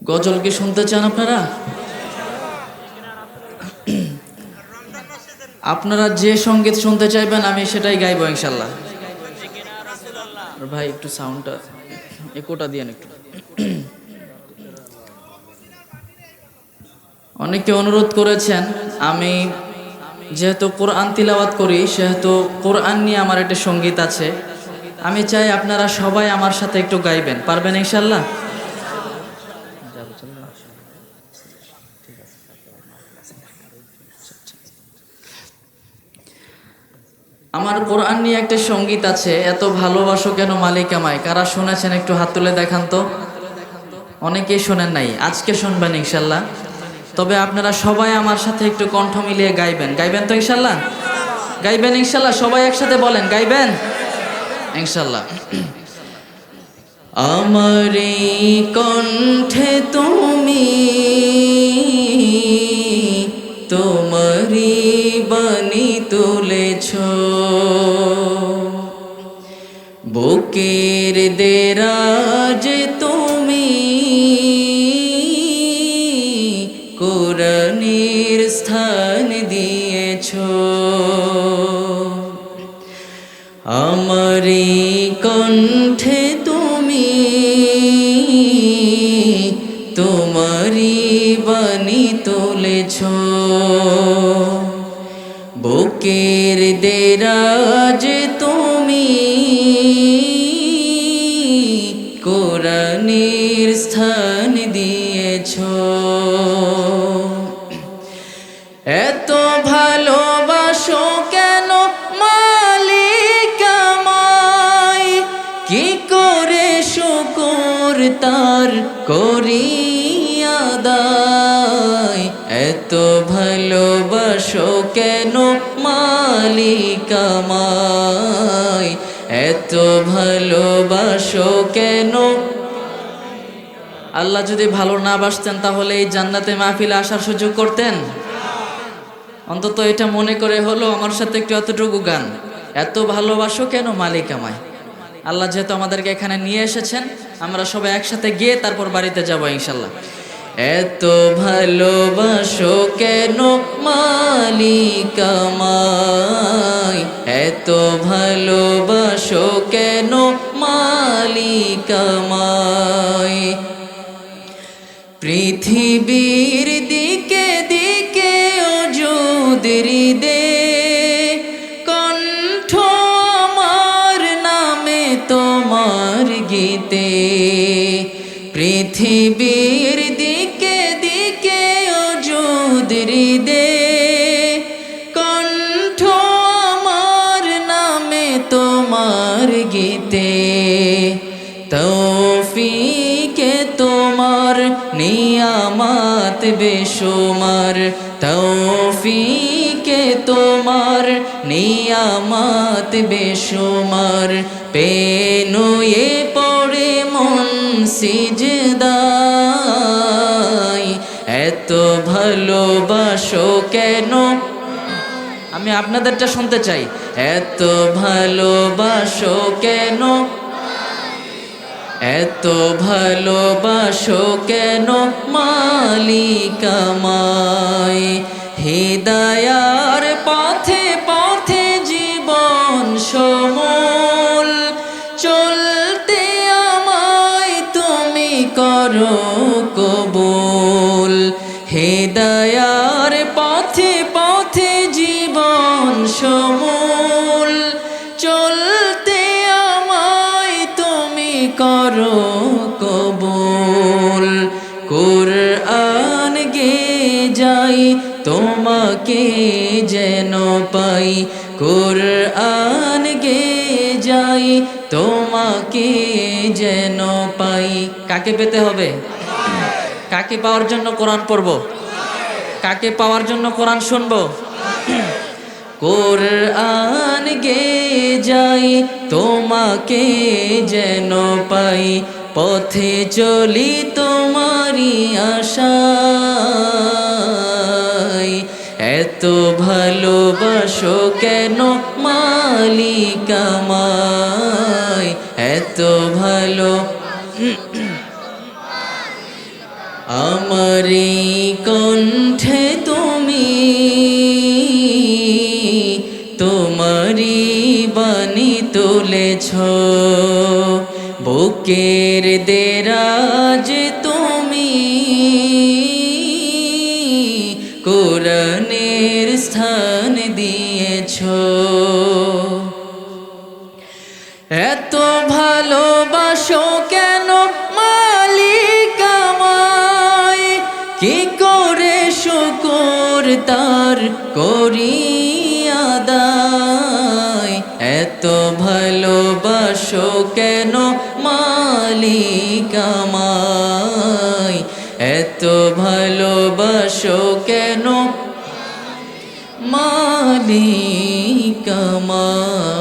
গজল কি শুনতে চান আপনারা? আপনারা যে সঙ্গীত শুনতে চাইবেন আমি সেটাই গাইবো ইনশাল্লাহ। ভাই একটু সাউন্ডটা একোটা দিয়েন একটু। অনেকে অনুরোধ করেছেন, আমি যেহেতু কোরআন তিলাওয়াত করি সেহেতু কোরআন নিয়ে আমার একটা সঙ্গীত আছে। আমি চাই আপনারা সবাই আমার সাথে একটু গাইবেন, পারবেন ইনশাল্লাহ? আমার কোরআন নিয়ে একটা সঙ্গীত আছে, এত ভালোবাসো কেন মালিক আমায়। কারা শুনেছেন একটু হাত তুলে দেখান তো। অনেকেই শোনেন নাই, আজকে শুনবেন ইনশাল্লাহ। তবে আপনারা সবাই আমার সাথে একটু কণ্ঠ মিলিয়ে গাইবেন। গাইবেন তো ইনশাল্লাহ? গাইবেন ইনশাল্লাহ? সবাই একসাথে বলেন, গাইবেন ইনশাল্লাহ। আমার এই কণ্ঠে তুমি তোমারি বাণী তুলেছ, বুকের দেরাজ তুমি কোরআনের স্থান দিয়েছ। আমার এই কণ্ঠে তুমি তোমারি বাণী তুলেছ, বুকের দেরাজ তুমি কোরআনের স্থান দিয়েছ। এত ভালোবাসো কেন মালিক আমায়, কি করে শুকর তার করি আদায়। এত ভালোবাসো কেন মালিক আমায়, এত ভালোবাসো কেন। আল্লাহ যদি ভালো না বাসতেন তাহলে এই জান্নাতে মাহফিলে আসার সুযোগ করতেন? অন্তত এটা মনে করে হলো আমার সাথে একটু এতটুকু গান, এত ভালোবাসো কেন মালিক আমায়। আল্লাহ যেহেতু আমাদেরকে এখানে নিয়ে এসেছেন, আমরা সবাই একসাথে গিয়ে তারপর বাড়িতে যাবো ইনশাল্লাহ। এত ভালোবাসো কেন মালিক আমায়, এত ভালোবাসো কেন মালিক আমায়। পৃথিবীর দিকে দিকে ওজুদরি দে, কণ্ঠ আমার নামে তোমার গীতে। পৃথিবীর দিকে দিকে ওজুদরি দে, কণ্ঠ আমার নামে তোমার গীতে। তৌফিকে তোমার নিয়ামত বেশুমার, তৌফিকে তোমার নিয়ামত বেশুমার। পেনুয়ে পড়ে মন সিজদায়, এত ভালোবাসো কেন। আমি আপনাদেরটা শুনতে চাই। এত ভালোবাসো কেন, এত ভালোবাসো কেন মালিক আমায়। হিদায়ার পথে পথে জীবন সমূল চলতে আমায় তুমি করো কবুল। হিদায়ার পথে পথে জীবন সমূল চলতে আমায় তুমি করো কবুল। কুরআন গে যাই তোমাকে যেন পাই, কুরআন গে যাই তোমাকে যেন পাই। কাকে পেতে হবে? কাকে পাওয়ার জন্য কোরআন পড়ব? কাকে পাওয়ার জন্য কোরআন শুনবো? কোরআন গে যাই তোমাকে যেন পাই, পথে চলি তোমারি আশায়। এত ভালোবাসো কেন মালিক আমায়, এত ভালো আমারি কণ্ঠে তুমি তোমারি বাণী তুলেছ, বুকের দেরাজ তুমি কোরআনের স্থান দিয়েছ। এত ভালোবাসো কেন মালিক আমায়, কি করে শুকর তার করি আদায়। এত ভালোবাসো কেন মালিক আমায়, এত ভালোবাসো কেন মালিক আমায়।